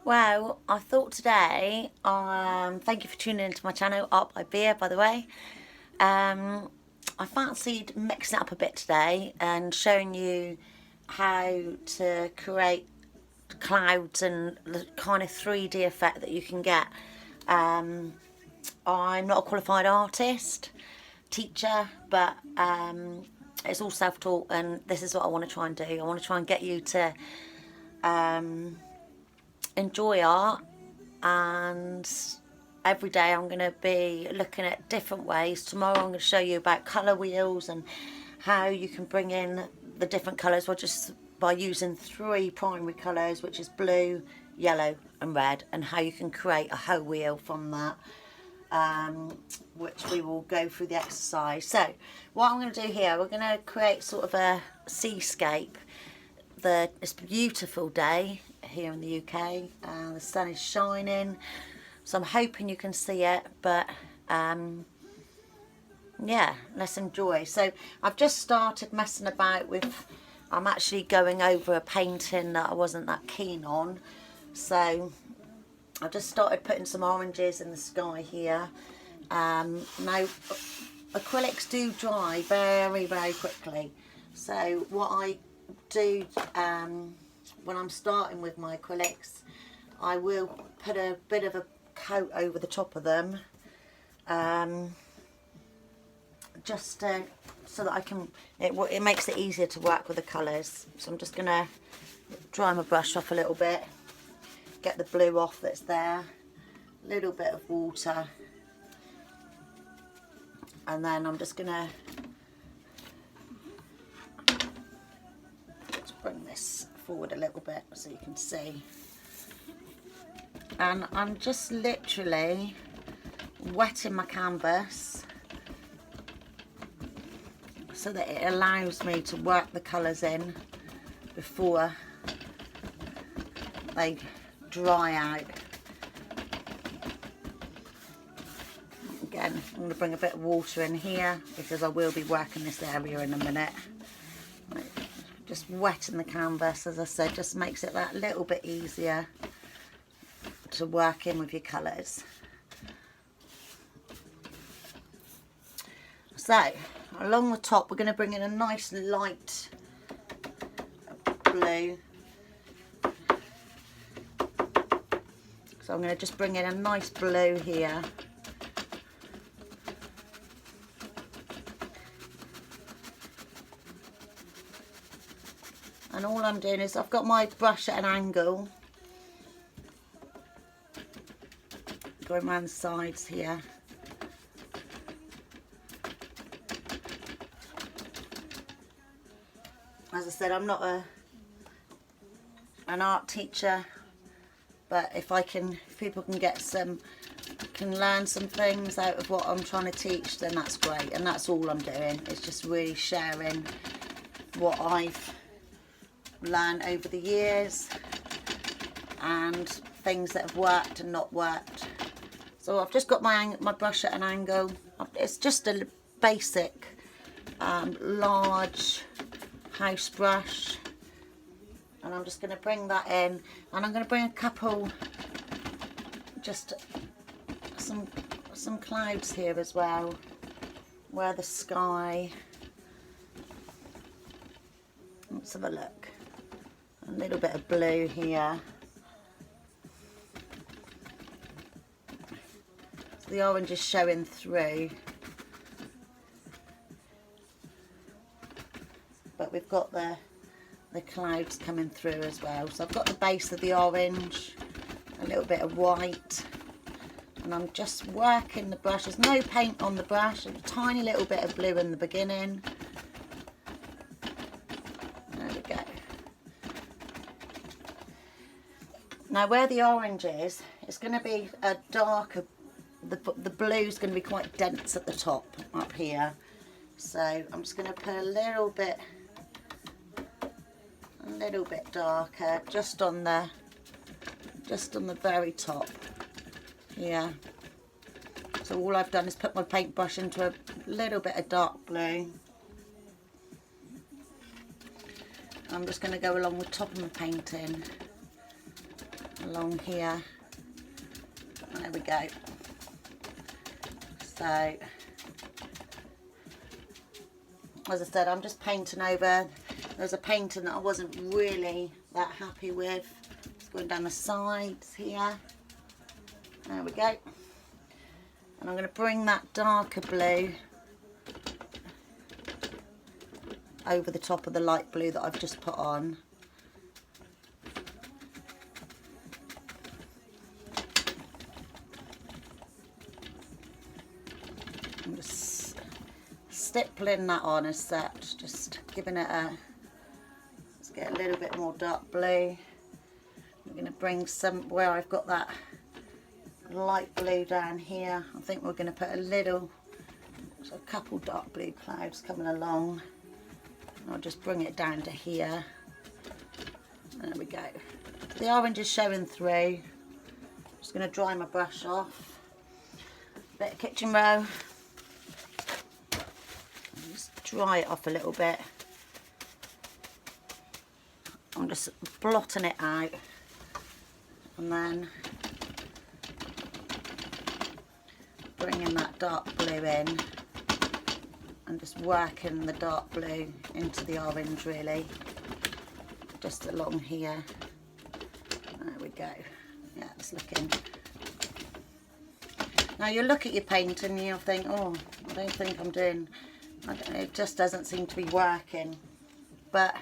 Well, I thought today, thank you for tuning into my channel, Art by Beer, by the way. I fancied mixing it up a bit today and showing you how to create clouds and the kind of 3D effect that you can get. I'm not a qualified artist, teacher, but it's all self-taught, and this is what I want to try and do. I want to try and get you to enjoy art, and every day I'm going to be looking at different ways. Tomorrow I'm going to show you about colour wheels and how you can bring in the different colours, well, just by using 3 primary colours, which is blue, yellow and red, and how you can create a hoe wheel from that, which we will go through the exercise. So what I'm going to do here, we're going to create sort of a seascape. It's a beautiful day here in the UK. The sun is shining, so I'm hoping you can see it, but yeah, let's enjoy. So I've just started messing about with, I'm actually going over a painting that I wasn't that keen on, so I've just started putting some oranges in the sky here. Now acrylics do dry very, very quickly, so what I do when I'm starting with my acrylics, I will put a bit of a coat over the top of them, just so that I can, it makes it easier to work with the colours. So I'm just going to dry my brush off a little bit, get the blue off that's there, a little bit of water, and then I'm just going to bring this forward a little bit so you can see. And I'm just literally wetting my canvas so that it allows me to work the colours in before they dry out. Again, I'm going to bring a bit of water in here because I will be working this area in a minute. Just wetting the canvas, as I said, just makes it that little bit easier to work in with your colours. So along the top we're going to bring in a nice light blue. So I'm going to just bring in a nice blue here. And all I'm doing is I've got my brush at an angle, going around the sides here. As I said, I'm not an art teacher, but if people can learn some things out of what I'm trying to teach, then that's great. And that's all I'm doing. It's just really sharing what I've learned over the years and things that have worked and not worked. So I've just got my brush at an angle. It's just a basic large house brush, and I'm just going to bring that in, and I'm going to bring a couple, just some clouds here as well, where the sky, let's have a look, a little bit of blue here. So the orange is showing through, but we've got the clouds coming through as well. So I've got the base of the orange, a little bit of white, and I'm just working the brush. There's no paint on the brush, a tiny little bit of blue in the beginning. There we go. Now where the orange is, it's going to be a darker, the blue's going to be quite dense at the top up here. So I'm just going to put a little bit darker just on the very top here. So all I've done is put my paintbrush into a little bit of dark blue. I'm just going to go along the top of my painting, along here. There we go. So, as I said, I'm just painting over. There's a painting that I wasn't really that happy with. It's going down the sides here. There we go. And I'm going to bring that darker blue over the top of the light blue that I've just put on. I'm just stippling that on a set, just giving it a, let's get a little bit more dark blue. We're going to bring some, where I've got that light blue down here, I think we're going to put a couple dark blue clouds coming along. I'll just bring it down to here. There we go. The orange is showing through. I'm just going to dry my brush off. Bit of kitchen row. Just dry it off a little bit. I'm just blotting it out, and then bringing that dark blue in and just working the dark blue into the orange, really, just along here. There we go. Yeah, it's looking. Now you look at your paint and you'll think, oh, I don't think I'm doing, it just doesn't seem to be working. But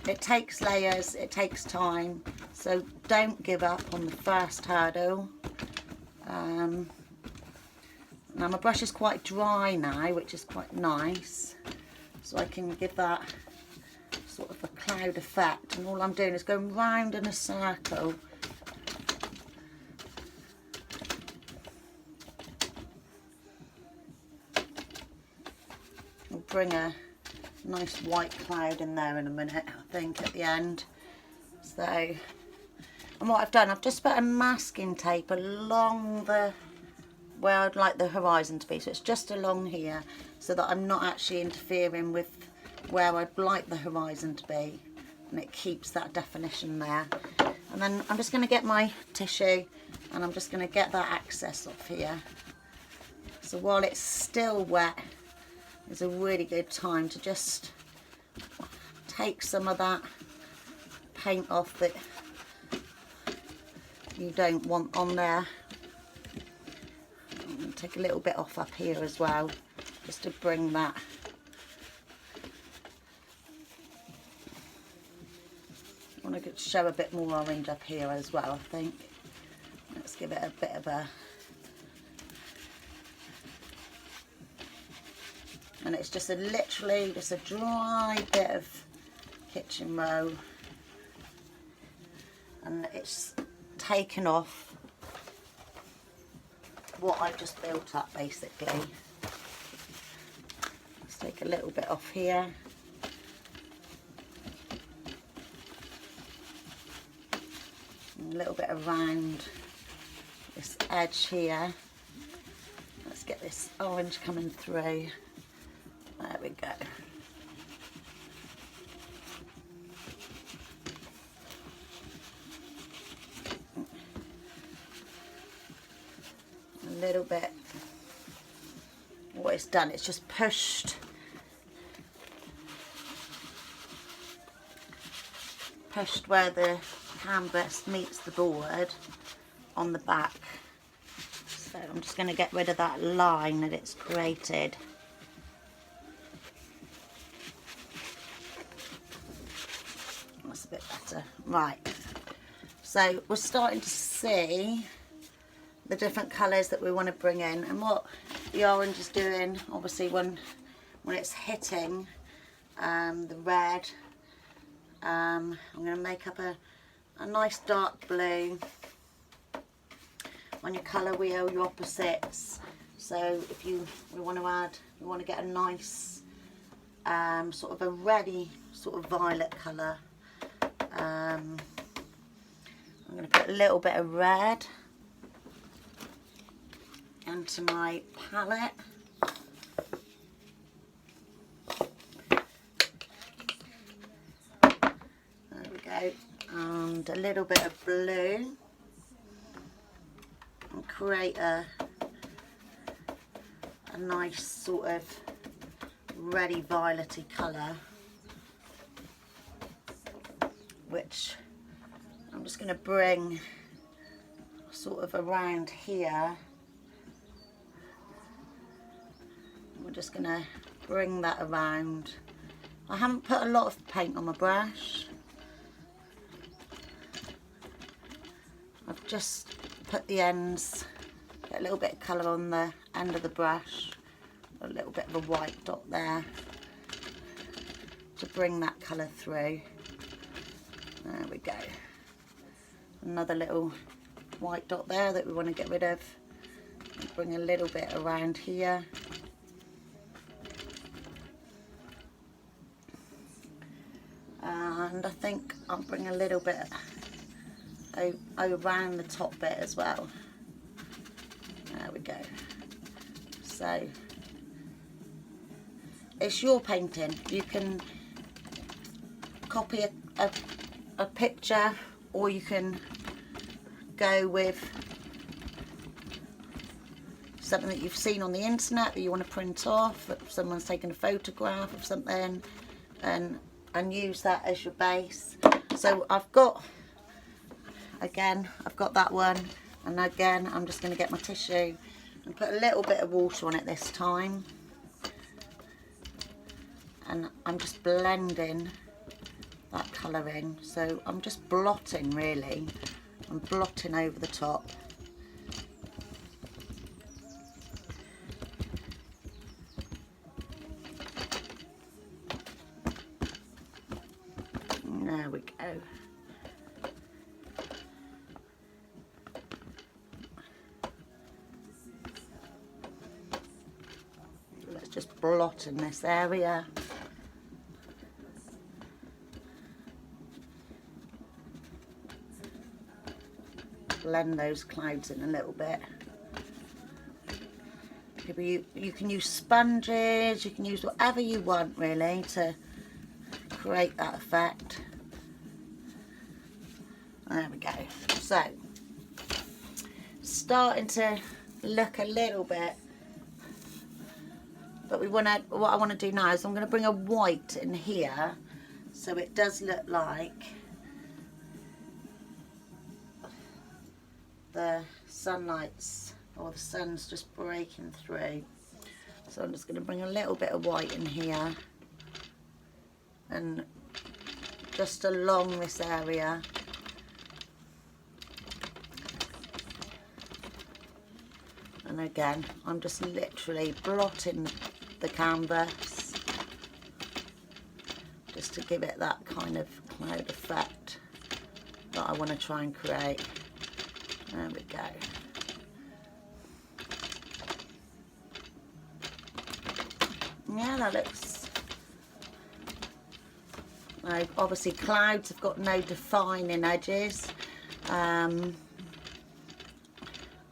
it takes layers, it takes time, so don't give up on the first hurdle. Now my brush is quite dry now, which is quite nice, so I can give that sort of a cloud effect, and all I'm doing is going round in a circle. We'll bring a nice white cloud in there in a minute, I think, at the end. So, and what I've done, I've just put a masking tape along the, where I'd like the horizon to be, so it's just along here, so that I'm not actually interfering with where I'd like the horizon to be, and it keeps that definition there. And then I'm just going to get my tissue, and I'm just going to get that excess off here. So while it's still wet, is a really good time to just take some of that paint off that you don't want on there. I'm going to take a little bit off up here as well, just to bring that. I want to show a bit more orange up here as well, I think. Let's give it a bit of a, and it's just literally just a dry bit of kitchen row, and it's taken off what I've just built up, basically. Let's take a little bit off here. And a little bit around this edge here. Let's get this orange coming through. There we go. A little bit. What it's done, it's just pushed where the canvas meets the board on the back. So I'm just going to get rid of that line that it's created. That's a bit better. Right, so we're starting to see the different colours that we want to bring in, and what the orange is doing, obviously when it's hitting the red, I'm going to make up a nice dark blue. On your colour wheel, your opposites. So if we want to add, we want to get a nice sort of a reddy sort of violet colour. I'm going to put a little bit of red into my palette. There we go. And a little bit of blue and create a nice sort of reddy violety colour, which I'm just going to bring sort of around here. We're just going to bring that around. I haven't put a lot of paint on my brush. I've just put the ends, get a little bit of colour on the end of the brush, a little bit of a white dot there to bring that colour through. There we go. Another little white dot there that we want to get rid of. Bring a little bit around here. And I think I'll bring a little bit around the top bit as well. There we go. So it's your painting. You can copy a picture, or you can go with something that you've seen on the internet that you want to print off, if someone's taken a photograph of something, and use that as your base. So I've got that one, and again I'm just going to get my tissue and put a little bit of water on it this time, and I'm just blending that colour in. So I'm just blotting, really. I'm blotting over the top. There we go. Let's just blot in this area. Blend those clouds in a little bit. Maybe you can use sponges, you can use whatever you want really to create that effect. There we go. So, starting to look a little bit, but what I want to do now is I'm going to bring a white in here, so it does look like the sunlight's, or the sun's just breaking through. So I'm just going to bring a little bit of white in here and just along this area. And again, I'm just literally blotting the canvas just to give it that kind of cloud effect that I want to try and create. There we go. Yeah, that looks... Now, obviously clouds have got no defining edges.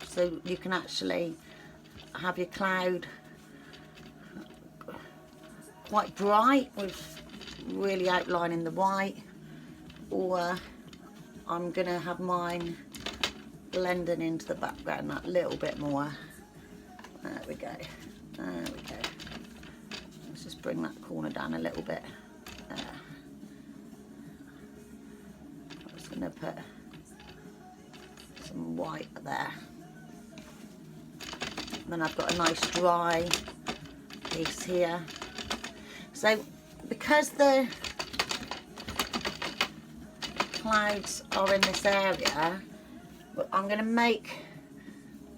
So you can actually have your cloud quite bright with really outlining the white, or I'm going to have mine blending into the background that little bit more. There we go. There we go. Let's just bring that corner down a little bit. There. I'm just going to put some white there. Then I've got a nice dry piece here. So because the clouds are in this area, I'm going to make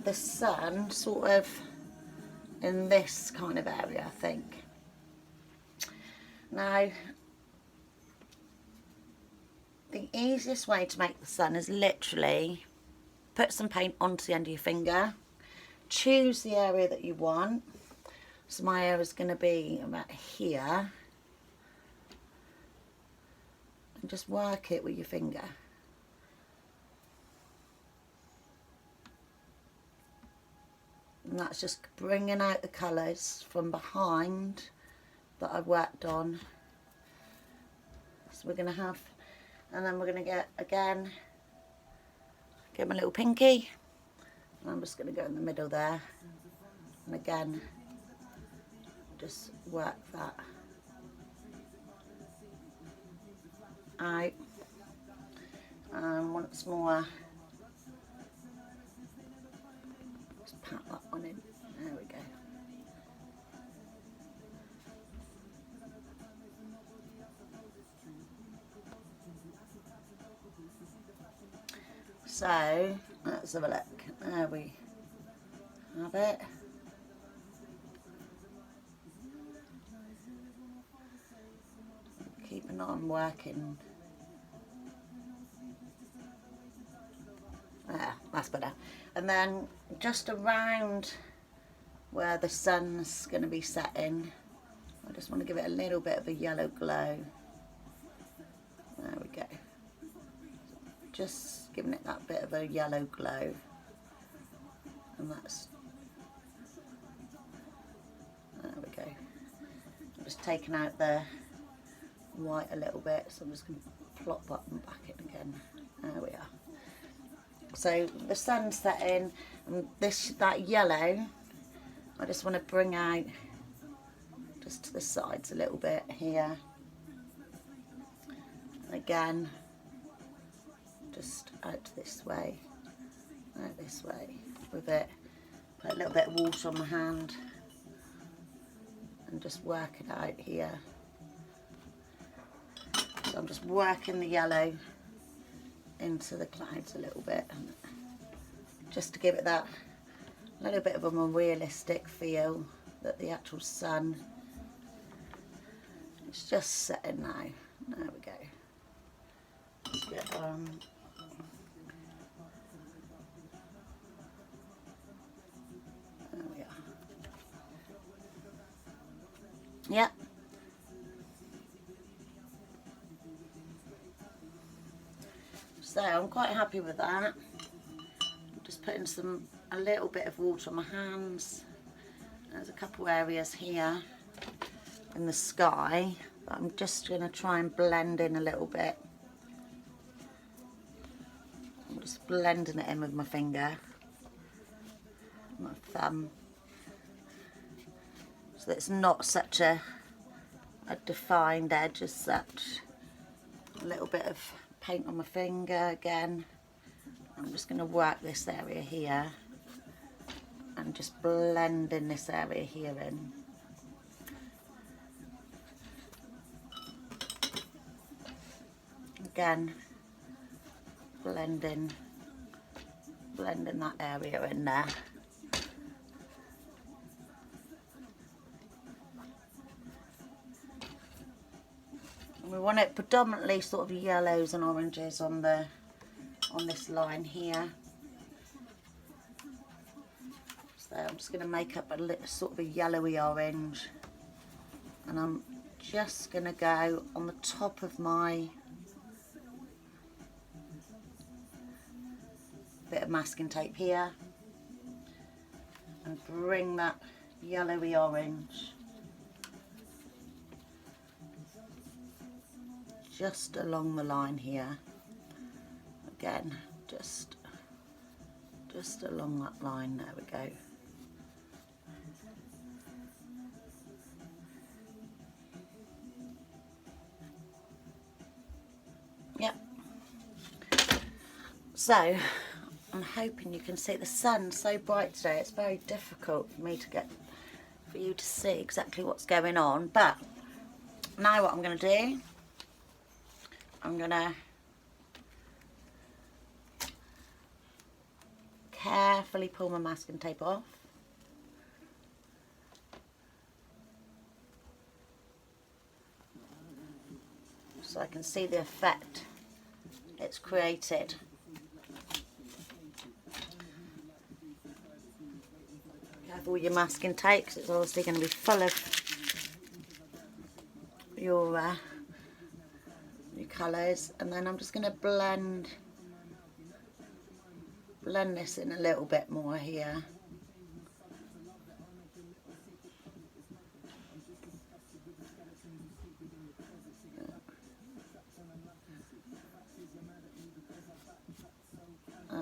the sun sort of in this kind of area, I think. Now, the easiest way to make the sun is literally put some paint onto the end of your finger. Choose the area that you want. So my area is going to be about here. And just work it with your finger. And that's just bringing out the colours from behind that I've worked on. So we're going to have And then we're going to get, again, get my little pinky. And I'm just going to go in the middle there. And again, just work that out. And once more, just pat that one in. There we go. So, let's have a look. There we have it. Keeping on working. There, that's better. And then just around where the sun's going to be setting, I just want to give it a little bit of a yellow glow. There we go. Just giving it that bit of a yellow glow. And that's, there we go. I'm just taking out the white a little bit, so I'm just going to plop that one back in again. There we are. So the sun's setting, and that yellow, I just want to bring out just to the sides a little bit here. And again, just out this way, out this way with it. Put a little bit of water on my hand and just work it out here. So I'm just working the yellow into the clouds a little bit, just to give it that little bit of a more realistic feel that the actual sun is just setting now. There we go. Let's get there we are. Yep. So I'm quite happy with that. I'm just putting a little bit of water on my hands. There's a couple areas here in the sky that I'm just going to try and blend in a little bit. I'm just blending it in with my finger, my thumb, so that it's not such a defined edge as such. A little bit of paint on my finger again. I'm just going to work this area here and just blend in this area here in. Again, blending that area in there. And we want it predominantly sort of yellows and oranges on this line here. So I'm just going to make up a little sort of a yellowy orange, and I'm just going to go on the top of my bit of masking tape here and bring that yellowy orange just along the line here. Again, just along that line. There we go. Yep. So I'm hoping you can see the sun's so bright today. It's very difficult for you to see exactly what's going on. But now what I'm going to do, I'm going to carefully pull my masking tape off. So I can see the effect it's created. Careful with your masking tape, because it's obviously going to be full of your colours. And then I'm just going to blend this in a little bit more here.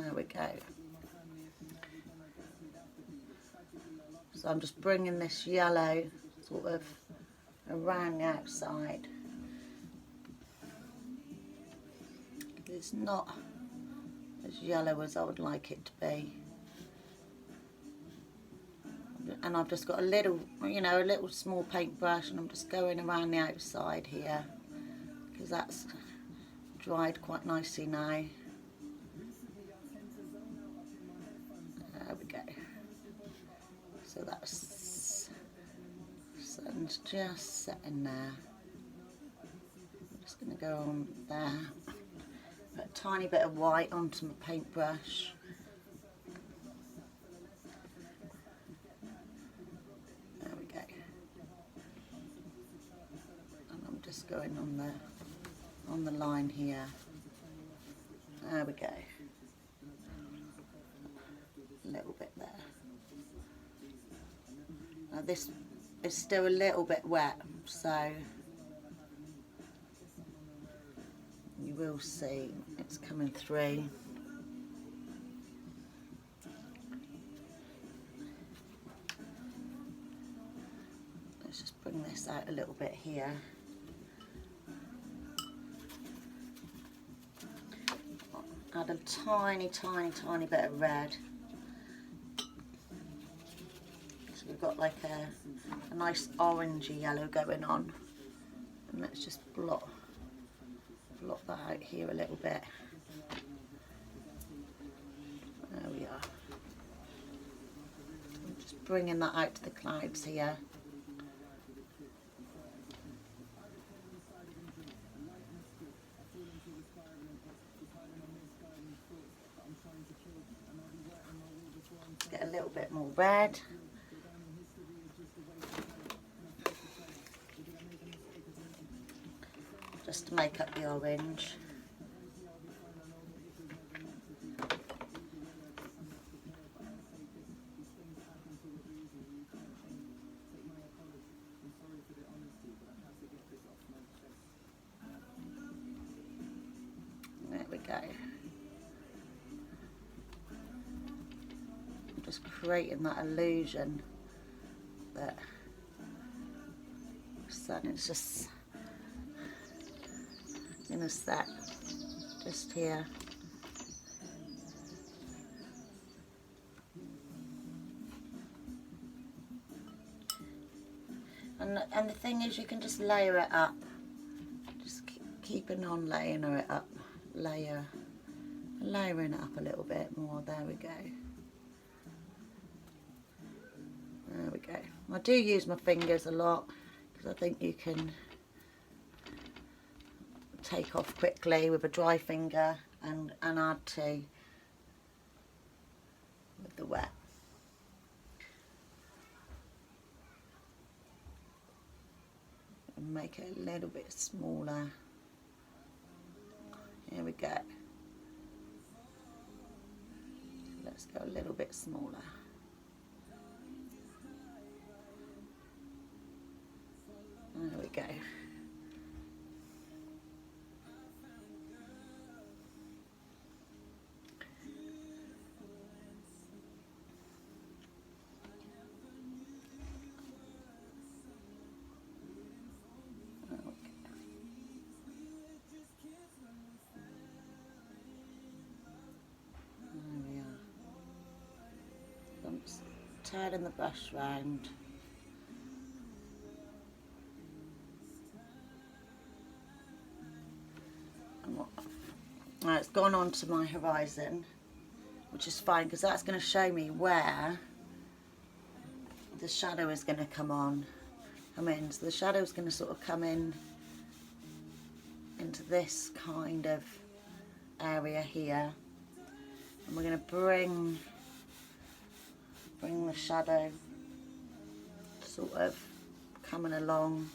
There we go. So I'm just bringing this yellow sort of around the outside. It's not as yellow as I would like it to be. And I've just got a little, you know, a little small paintbrush, and I'm just going around the outside here because that's dried quite nicely now. There we go. So that's sun's just setting there. I'm just going to go on there. Put a tiny bit of white onto my paintbrush. There we go. And I'm just going on the line here. There we go. A little bit there. Now this is still a little bit wet, so you will see it's coming through. Let's just bring this out a little bit here. Add a tiny bit of red. So we've got like a nice orangey yellow going on. And let's just blot that out here a little bit. There we are. I'm just bringing that out to the clouds here. Get a little bit more red. Just to make up the orange. There we go. I'm just creating that illusion that the sun is just in a set just here. And the thing is, you can just layer it up. Just keeping on layering it up, layering it up a little bit more. There we go. There we go. I do use my fingers a lot because I think you can take off quickly with a dry finger and add to with the wet. And make it a little bit smaller. Here we go. Let's go a little bit smaller. There we go. Turning the brush round. Now it's gone on to my horizon, which is fine because that's going to show me where the shadow is going to come in. So the shadow is going to sort of come in into this kind of area here, and we're going to bring the shadow sort of coming along.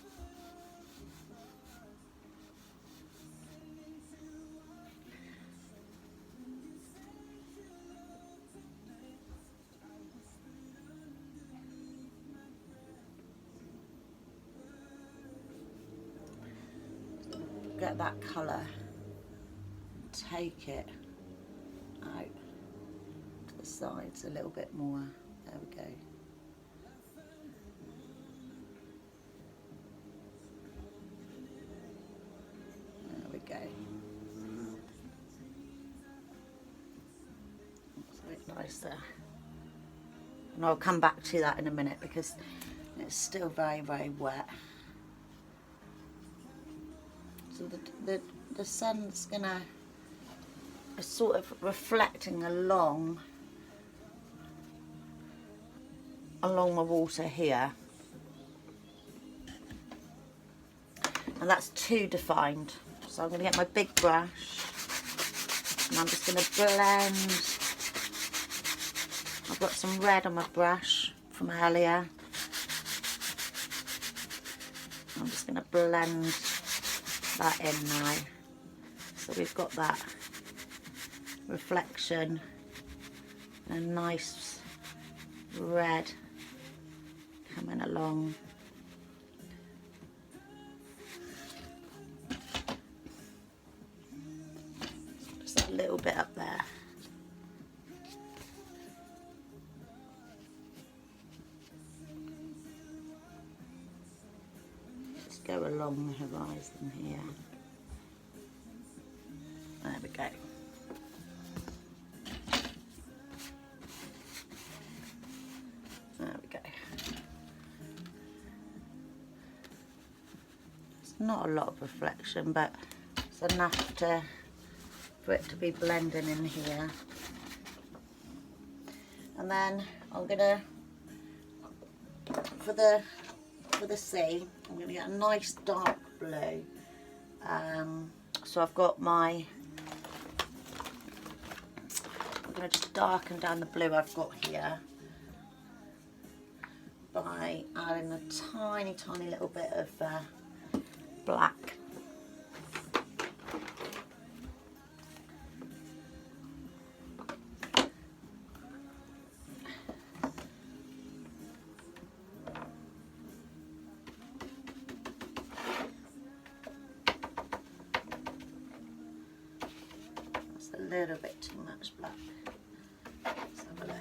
Get that colour, take it out. sides a little bit more. There we go. There we go. That's a bit nicer. And I'll come back to that in a minute because it's still very, very wet. So the sun's gonna sort of reflecting along the water here, and that's too defined. So I'm going to get my big brush and I'm just going to blend. I've got some red on my brush from earlier. I'm just going to blend that in now. So we've got that reflection and a nice red coming along. Just a little bit up there. Just go along the horizon here. There we go. There we go. It's not a lot of reflection, but it's enough for it to be blending in here. And then I'm gonna, for the sea, I'm gonna get a nice dark blue. So I've got my, I'm gonna just darken down the blue I've got here by adding a tiny little bit of black. That's a little bit too much black. Let's have a look.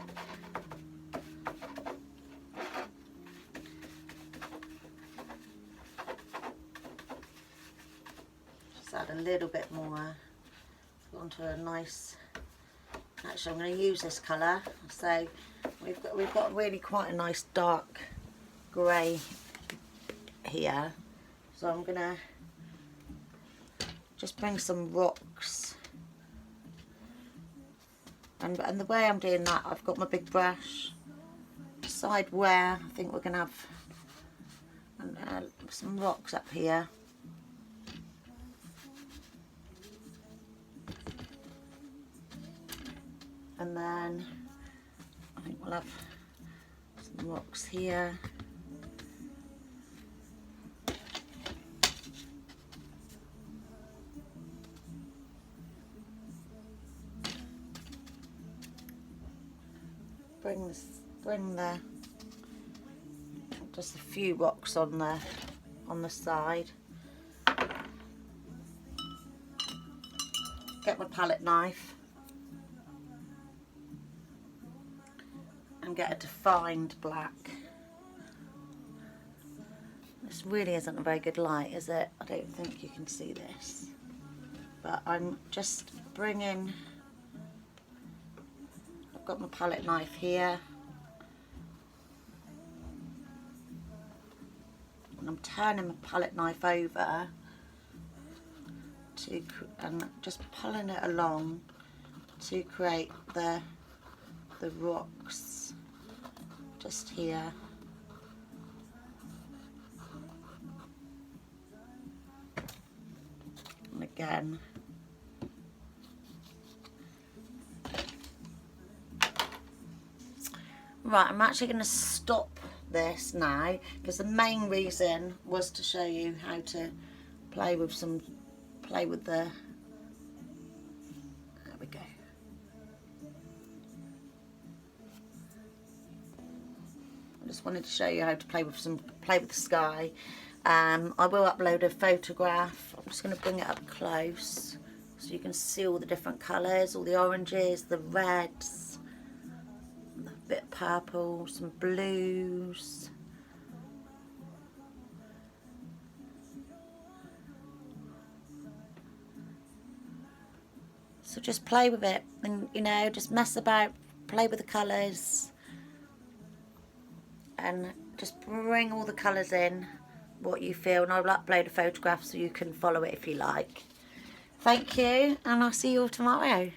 Add a little bit more onto a nice, actually I'm going to use this colour, so we've got really quite a nice dark grey here, so I'm going to just bring some rocks, and the way I'm doing that, I've got my big brush, decide where I think we're going to have some rocks up here. And then I think we'll have some rocks here. Bring the just a few rocks on the side. Get my palette knife. And get a defined black. This really isn't a very good light, is it? I don't think you can see this. But I'm just bringing, I've got my palette knife here. And I'm turning my palette knife over and just pulling it along to create the rocks just here. And again. Right, I'm actually going to stop this now because the main reason was to show you how to play with the, there we go. I just wanted to show you how to play with the sky. I will upload a photograph. I'm just going to bring it up close so you can see all the different colours, all the oranges, the reds, bit of purple, some blues. So just play with it and, you know, just mess about, play with the colours and just bring all the colours in, what you feel, and I'll upload a photograph so you can follow it if you like. Thank you, and I'll see you all tomorrow.